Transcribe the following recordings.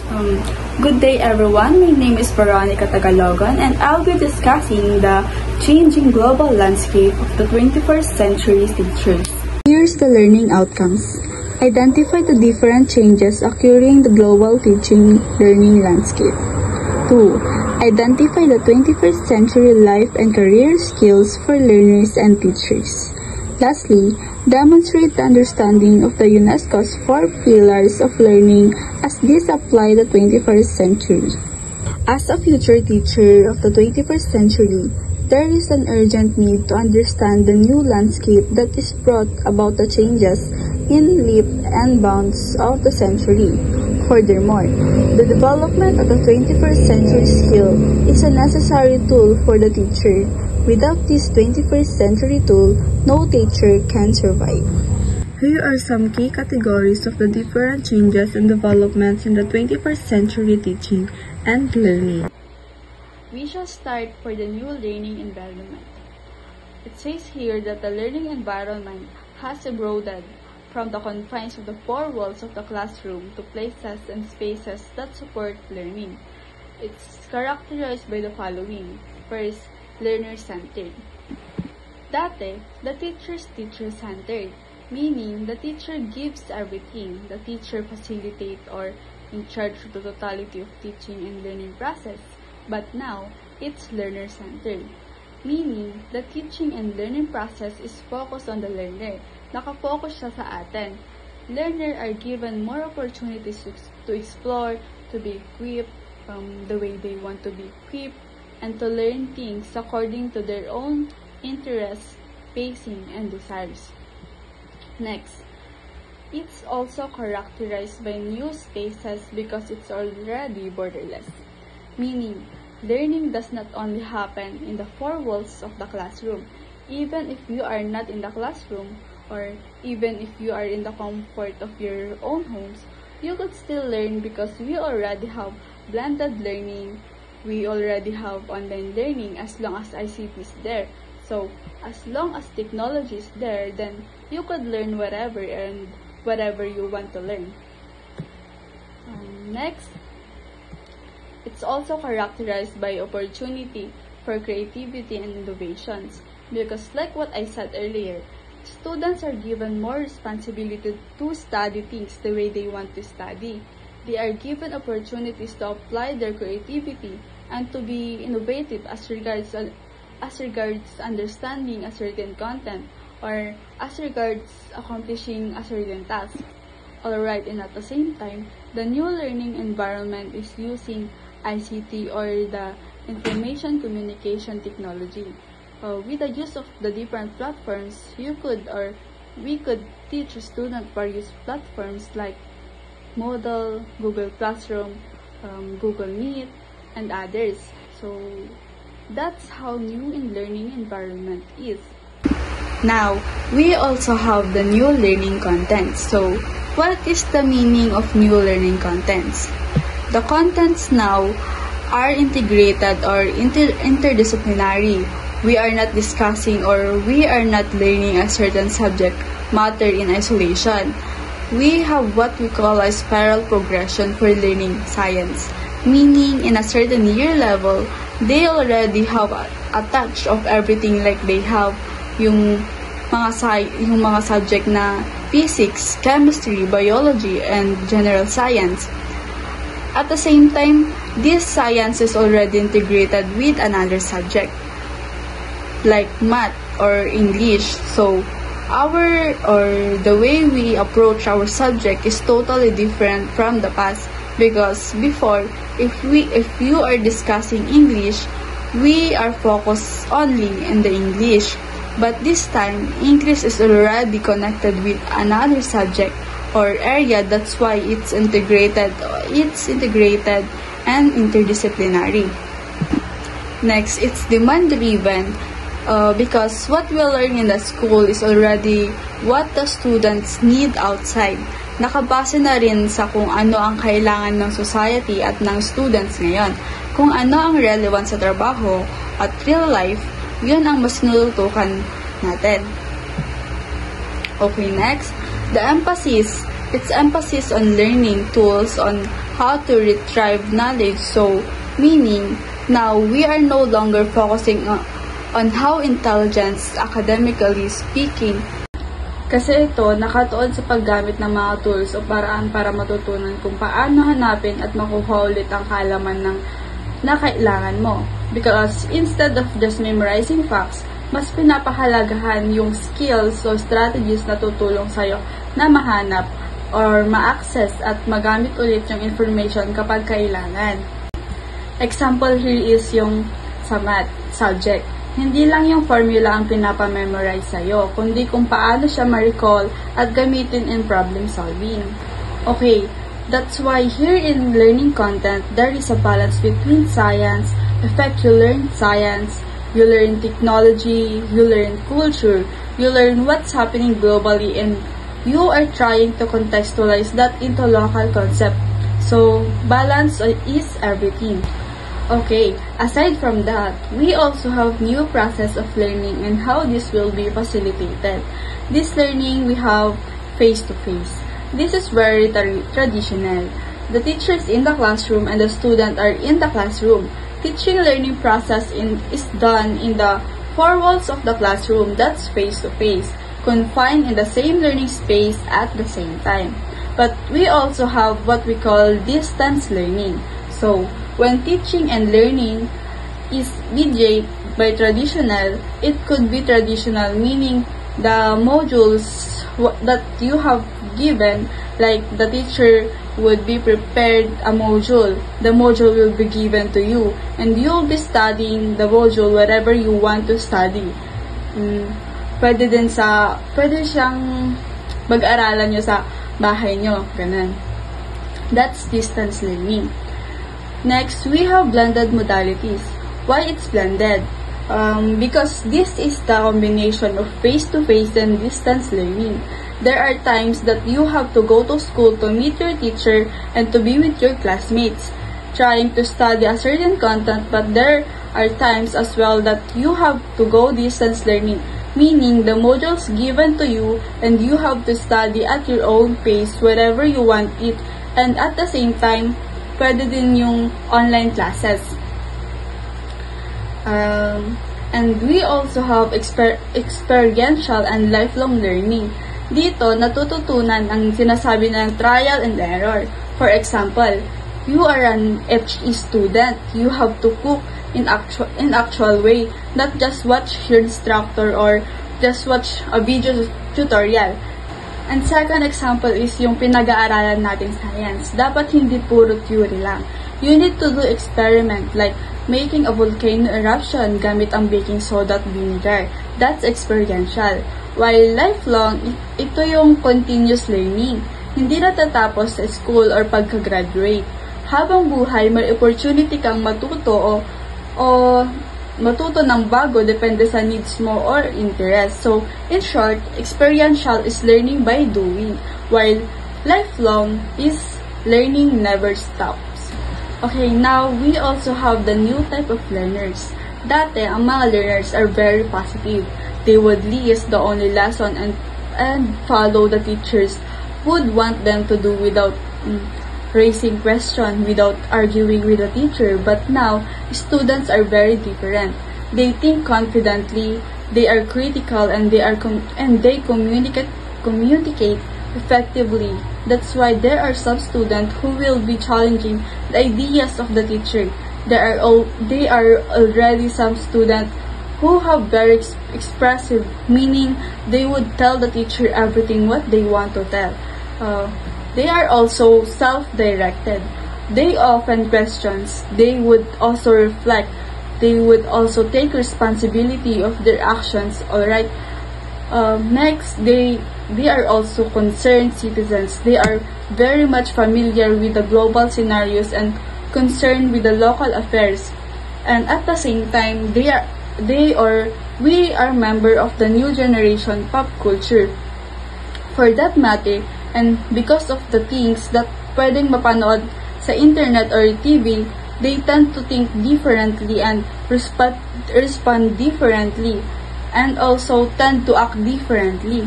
Good day everyone, my name is Veronica Tagalogon and I'll be discussing the changing global landscape of the 21st century teachers. Here's the learning outcomes. Identify the different changes occurring in the global teaching learning landscape. 2. Identify the 21st century life and career skills for learners and teachers. Lastly, demonstrate the understanding of the UNESCO's 4 pillars of learning as these apply the 21st century. As a future teacher of the 21st century, there is an urgent need to understand the new landscape that is brought about the changes in leaps and bounds of the century. Furthermore, the development of the 21st century skill is a necessary tool for the teacher. Without this 21st century tool, no teacher can survive. Here are some key categories of the different changes and developments in the 21st century teaching and learning. We shall start for the new learning environment. It says here that the learning environment has broadened from the confines of the 4 walls of the classroom to places and spaces that support learning. It's characterized by the following. First, learner-centered. Dati, the teacher's teacher-centered, meaning the teacher gives everything. The teacher facilitates or in charge of the totality of teaching and learning process. But now, it's learner-centered, meaning the teaching and learning process is focused on the learner. Nakafocus siya sa atin. Learners are given more opportunities to explore, to be equipped the way they want to be equipped, and to learn things according to their own interests, pacing, and desires. Next, it's also characterized by new spaces because it's already borderless, meaning learning does not only happen in the 4 walls of the classroom. Even if you are not in the classroom, or even if you are in the comfort of your own homes, you could still learn because we already have blended learning, we already have online learning as long as ICT is there. So, as long as technology is there, then you could learn whatever and whatever you want to learn. Next, it's also characterized by opportunity for creativity and innovations because like what I said earlier, students are given more responsibility to study things the way they want to study. They are given opportunities to apply their creativity and to be innovative as regards understanding a certain content or as regards accomplishing a certain task. Alright, and at the same time, the new learning environment is using ICT or the information communication technology. With the use of the different platforms, we could teach students various platforms like Moodle, Google Classroom, Google Meet, and others. So that's how new in learning environment is. Now, we also have the new learning contents. So, what is the meaning of new learning contents? The contents now are integrated or interdisciplinary. We are not discussing or we are not learning a certain subject matter in isolation. We have what we call a spiral progression for learning science, meaning in a certain year level, they already have a touch of everything like they have yung mga subject na physics, chemistry, biology, and general science. At the same time, this science is already integrated with another subject like math or English. So the way we approach our subject is totally different from the past because before, if you are discussing English, we are focused only in the English. But this time, English is already connected with another subject or area. That's why it's integrated and interdisciplinary. Next, it's demand-driven. Because what we learn in the school is already what the students need outside. Nakabase na rin sa kung ano ang kailangan ng society at ng students ngayon. Kung ano ang relevant sa trabaho at real life, yun ang mas tinututukan natin. Okay, next. The emphasis Its emphasis on learning tools on how to retrieve knowledge, so meaning now we are no longer focusing on how intelligence academically speaking. Kasi ito nakatuon sa paggamit ng mga tools o paraan para matutunan kung paano hanapin at makuha ulit ang kaalaman na kailangan mo. Because instead of just memorizing facts, mas pinapahalagahan yung skills o strategies na tutulong sa'yo na mahanap or ma-access at magamit ulit yung information kapag kailangan. Example here is yung sa math subject. Hindi lang yung formula ang pinapamemorize sa'yo, kundi kung paano siya ma-recall at gamitin in problem solving. Okay, that's why here in learning content, there is a balance between science. In fact, you learn science, you learn technology, you learn culture, you learn what's happening globally, and you are trying to contextualize that into local concept. So, balance is everything. Okay, aside from that, we also have new process of learning and how this will be facilitated. This learning, we have face-to-face. This is very traditional. The teachers in the classroom and the student are in the classroom. Teaching learning process is done in the four walls of the classroom. That's face-to-face, confined in the same learning space at the same time. But we also have what we call distance learning. So, when teaching and learning is mediated by traditional, it could be traditional, meaning the modules that you have given, like the teacher would be prepared a module. The module will be given to you, and you'll be studying the module wherever you want to study. Pwede siyang mag-aralan nyo sa bahay nyo, ganun. That's distance learning. Next, we have blended modalities. Why it's blended? Because this is the combination of face-to-face and distance learning. There are times that you have to go to school to meet your teacher and to be with your classmates, trying to study a certain content, but there are times as well that you have to go distance learning, meaning the modules given to you and you have to study at your own pace wherever you want it, and at the same time, pwede din yung online classes. And we also have experiential and lifelong learning. Dito, natututunan ang sinasabi ng trial and error. For example, you are an HE student. You have to cook in actual way, not just watch your instructor or just watch a video tutorial. And second example is yung pinag-aaralan natin science. Dapat hindi puro theory lang. You need to do experiment like making a volcano eruption gamit ang baking soda at vinegar. That's experiential. While lifelong, ito yung continuous learning. Hindi natatapos sa school or pagka-graduate. Habang buhay, may opportunity kang matuto o matuto ng bago depende sa needs mo or interest. So, in short, experiential is learning by doing, while lifelong is learning never stops. Okay, now we also have the new type of learners. Dati, ang mga learners are very positive. They would list the only lesson and follow the teachers would want them to do without raising question, without arguing with the teacher. But now, students are very different. They think confidently, they are critical, and they communicate effectively. That's why there are some students who will be challenging the ideas of the teacher. They are already some students who have very expressive, meaning they would tell the teacher everything what they want to tell. They are also self-directed. They often questions. They would also reflect. They would also take responsibility of their actions. Alright. Next, they are also concerned citizens. They are very much familiar with the global scenarios and concerned with the local affairs. And at the same time, we are member of the new generation pop culture. For that matter, and because of the things that pwedeng mapanood sa internet or TV, they tend to think differently and respond differently, and also tend to act differently.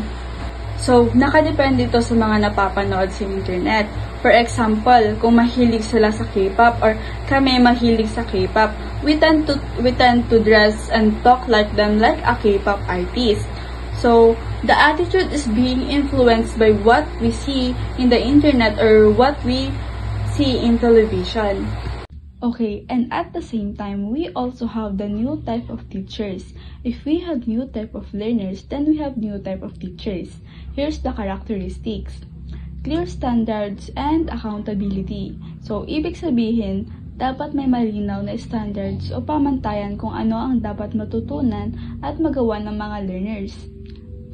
So, nakadepende ito sa mga napapanood sa internet. For example, kung mahilig sila sa K-pop or kami mahilig sa K-pop, we tend to dress and talk like them like a K-pop artist. So, the attitude is being influenced by what we see in the internet or what we see in television. Okay, and at the same time, we also have the new type of teachers. If we have new type of learners, then we have new type of teachers. Here's the characteristics. Clear standards and accountability. So, ibig sabihin, dapat may malinaw na standards o pamantayan kung ano ang dapat matutunan at magawa ng mga learners.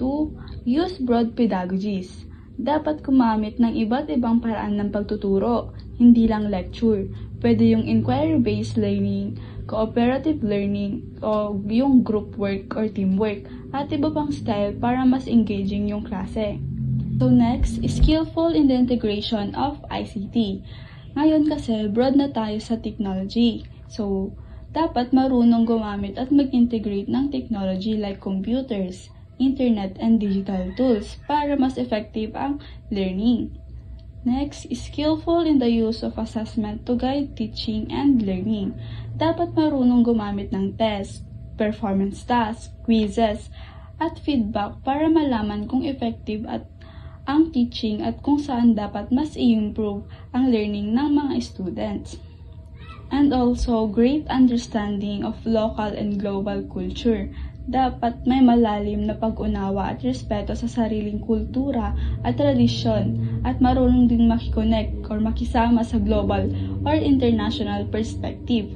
2. Use broad pedagogies. Dapat gumamit ng iba't ibang paraan ng pagtuturo, hindi lang lecture. Pwede yung inquiry-based learning, cooperative learning, o yung group work or teamwork, at iba pang style para mas engaging yung klase. So next, skillful in the integration of ICT. Ngayon kasi, broad na tayo sa technology. So, dapat marunong gumamit at mag-integrate ng technology like computers, internet, and digital tools para mas effective ang learning. Next, skillful in the use of assessment to guide teaching and learning. Dapat marunong gumamit ng test, performance tasks, quizzes, at feedback para malaman kung effective at ang teaching at kung saan dapat mas i-improve ang learning ng mga students. And also, great understanding of local and global culture. Dapat may malalim na pag-unawa at respeto sa sariling kultura at tradisyon at marunong din makikonek or makisama sa global or international perspective.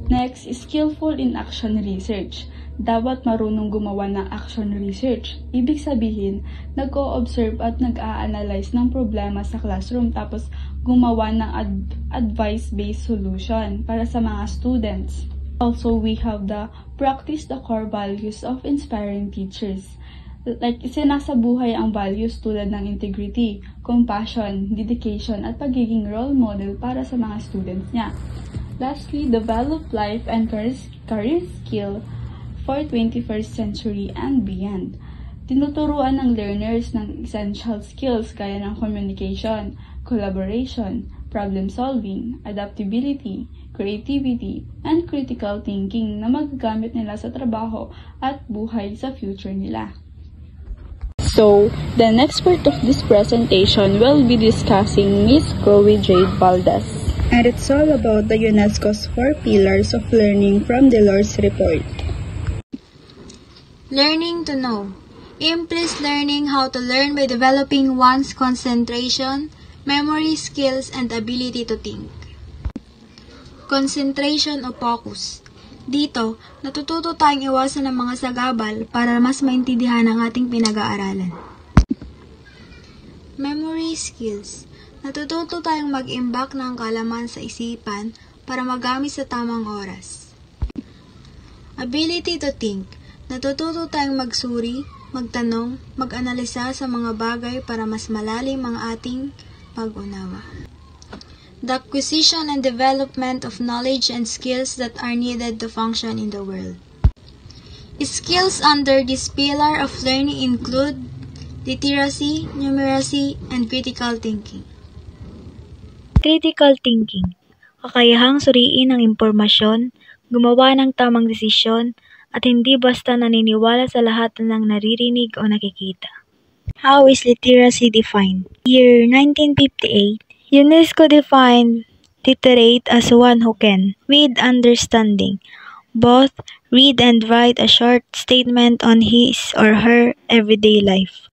Next, skillful in action research. Dapat marunong gumawa ng action research. Ibig sabihin, nag-o-observe at nag-a-analyze ng problema sa classroom tapos gumawa ng advice-based solution para sa mga students. Also, we have the practice the core values of inspiring teachers. Like, sinasabuhay ang values tulad ng integrity, compassion, dedication, at pagiging role model para sa mga students niya. Lastly, develop life and career skill for 21st century and beyond. Tinuturuan ng learners ng essential skills gaya ng communication, collaboration, problem solving, adaptability, creativity, and critical thinking na magagamit nila sa trabaho at buhay sa future nila. So, the next part of this presentation will be discussing Miss Chloe Jade Valdez. And it's all about the UNESCO's 4 pillars of learning from Delors report. Learning to know implies learning how to learn by developing one's concentration, memory skills, and ability to think. Concentration o focus. Dito, natututo tayong iwasan ng mga sagabal para mas maintindihan ang ating pinag-aaralan. Memory skills. Natututo tayong mag-imbak ng kaalaman sa isipan para magamit sa tamang oras. Ability to think. Natututo tayong magsuri, magtanong, mag-analisa sa mga bagay para mas malalim ang ating pag-unawa. The acquisition and development of knowledge and skills that are needed to function in the world. Skills under this pillar of learning include literacy, numeracy, and critical thinking. Critical thinking, kakayahang suriin ang impormasyon, gumawa ng tamang desisyon, at hindi basta naniniwala sa lahat ng naririnig o nakikita. How is literacy defined? Year 1958, UNESCO defined literate as one who can, with understanding, both read and write a short statement on his or her everyday life.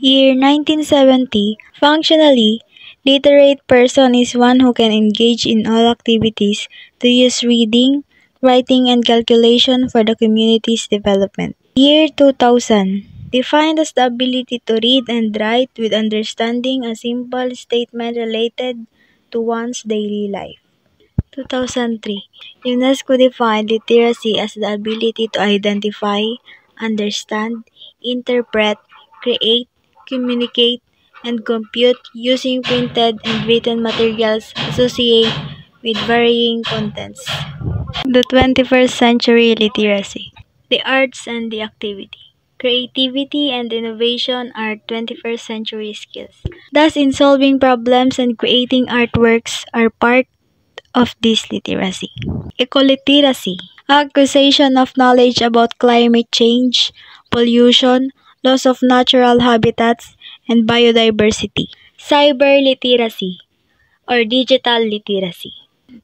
Year 1970, functionally, literate person is one who can engage in all activities to use reading, writing, and calculation for the community's development. Year 2000, defined as the ability to read and write with understanding a simple statement related to one's daily life. 2003, UNESCO defined literacy as the ability to identify, understand, interpret, create, communicate, and compute using printed and written materials associated with varying contents. The 21st century literacy, the arts and the activity. Creativity and innovation are 21st century skills. Thus, in solving problems and creating artworks are part of this literacy. Ecoliteracy, acquisition of knowledge about climate change, pollution, loss of natural habitats, and biodiversity. Cyber literacy or digital literacy.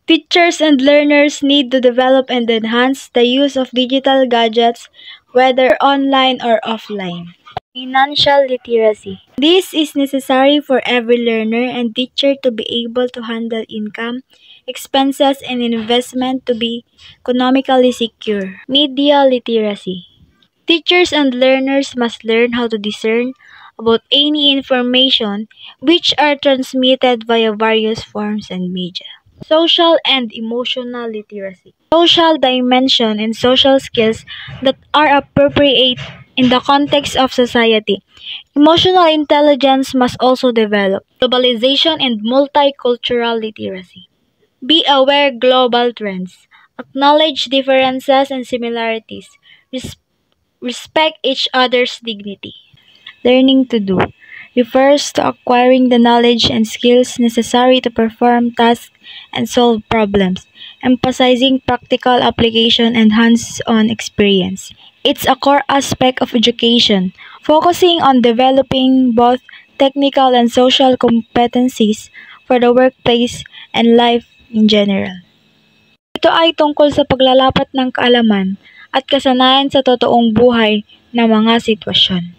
Teachers and learners need to develop and enhance the use of digital gadgets, whether online or offline. Financial literacy. This is necessary for every learner and teacher to be able to handle income, expenses, and investment to be economically secure. Media literacy. Teachers and learners must learn how to discern about any information which are transmitted via various forms and media. Social and emotional literacy. Social dimension and social skills that are appropriate in the context of society. Emotional intelligence must also develop. Globalization and multicultural literacy. Be aware global trends. Acknowledge differences and similarities. Respect each other's dignity. Learning to do refers to acquiring the knowledge and skills necessary to perform tasks and solve problems, emphasizing practical application and hands-on experience. It's a core aspect of education, focusing on developing both technical and social competencies for the workplace and life in general. Ito ay tungkol sa paglalapat ng kaalaman at kasanayan sa totoong buhay na mga sitwasyon.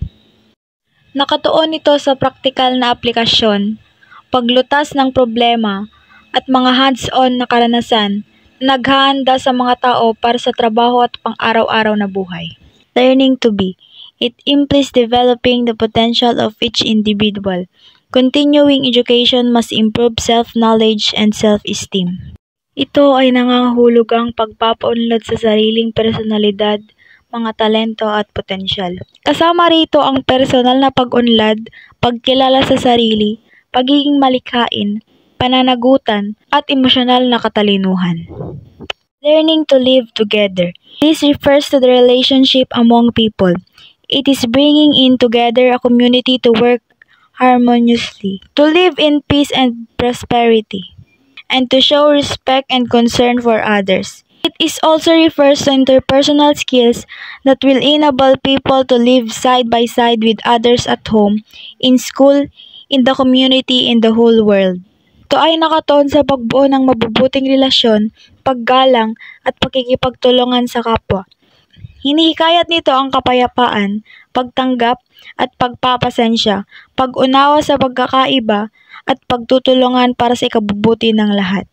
Nakatuon ito sa praktikal na aplikasyon, paglutas ng problema, at mga hands-on na karanasan na naghahanda sa mga tao para sa trabaho at pang-araw-araw na buhay. Learning to be. It implies developing the potential of each individual. Continuing education must improve self-knowledge and self-esteem. Ito ay nangangahulog ang pagpapaunlad sa sariling personalidad, mga talento at potensyal. Kasama rito ang personal na pag-unlad, pagkilala sa sarili, pagiging malikhain, pananagutan, at emosyonal na katalinuhan. Learning to live together. This refers to the relationship among people. It is bringing in together a community to work harmoniously, to live in peace and prosperity, and to show respect and concern for others. It also refers to interpersonal skills that will enable people to live side by side with others at home, in school, in the community, in the whole world. Ito ay nakatuon sa pagbuo ng mabubuting relasyon, paggalang, at pakikipagtulungan sa kapwa. Hinihikayat nito ang kapayapaan, pagtanggap, at pagpapasensya, pag-unawa sa pagkakaiba, at pagtutulungan para sa ikabubuti ng lahat.